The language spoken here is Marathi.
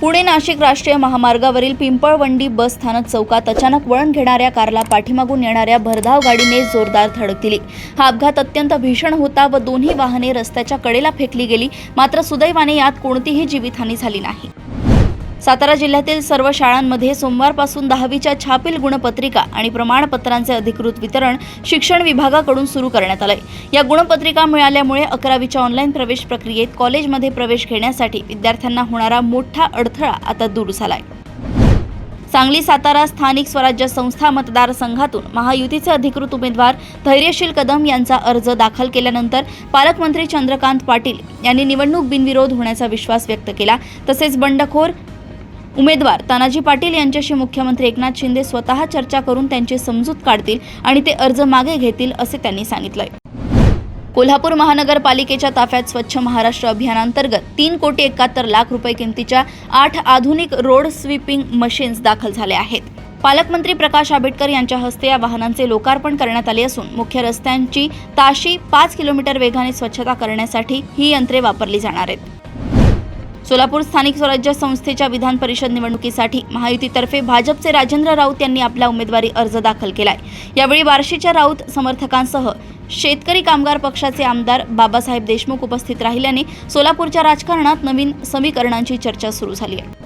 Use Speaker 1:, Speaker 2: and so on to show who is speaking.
Speaker 1: पुणे नाशिक राष्ट्रीय महामार्गावरील पिंपळवंडी बस स्थानक चौकात अचानक वळण घेणाऱ्या कारला पाठीमागून येणाऱ्या भरधाव गाडीने जोरदार धडक दिली। हा अपघात अत्यंत भीषण होता व दोन्ही वाहने रस्त्याच्या कडेला फेकली गेली, मात्र सुदैवाने यात कोणतीही जीवितहानी झाली नाही। सातारा जिल्ह्यातील सर्व शाळांमध्ये सोमवारपासून 10वीच्या छापील गुणपत्रिका आणि प्रमाणपत्रांचे अधिकृत वितरण शिक्षण विभागाकडून सुरू करण्यात आले। या गुणपत्रिका मिळाल्यामुळे 11वीच्या ऑनलाईन प्रवेश प्रक्रियेत कॉलेजमध्ये प्रवेश घेण्यासाठी विद्यार्थ्यांना होणारा मोठा अडथळा आता दूर झालाय। सांगली सातारा स्थानिक स्वराज्य संस्था मतदारसंघातून महायुतीचे अधिकृत उमेदवार धैर्यशील कदम यांचा अर्ज दाखल केल्यानंतर पालकमंत्री चंद्रकांत पाटील यांनी निवडणूक बिनविरोध होण्याचा विश्वास व्यक्त केला। तसेच बंडखोर उमेदवार तानाजी पाटील यांच्याशी मुख्यमंत्री एकनाथ शिंदे स्वतः चर्चा करून त्यांची समजूत काढतील आणि ते अर्ज मागे घेतील असे त्यांनी सांगितले। कोल्हापूर महानगरपालिकेच्या ताफ्यात स्वच्छ महाराष्ट्र अभियानांतर्गत 3,71,00,000 रुपये किमतीच्या 8 आधुनिक रोड स्वीपिंग मशीन्स दाखल झाल्या आहेत। पालकमंत्री प्रकाश आंबेडकर यांच्या हस्ते या वाहनांचे लोकार्पण करण्यात आले असून मुख्य रस्त्यांची ताशी 5 किलोमीटर वेगाने स्वच्छता करण्यासाठी ही यंत्रे वापरली जाणार आहेत। सोलापूर स्थानिक स्वराज्य संस्थेच्या विधान परिषद निवडणुकीसाठी महायुतीतर्फे भाजपचे राजेंद्र राऊत यांनी आपला उमेदवारी अर्ज दाखल केलाय। यावेळी बार्शीच्या राऊत समर्थकांसह शेतकरी कामगार पक्षाचे आमदार बाबासाहेब देशमुख उपस्थित राहिल्याने सोलापूरच्या राजकारणात नवीन समीकरणांची चर्चा सुरू झाली आहे।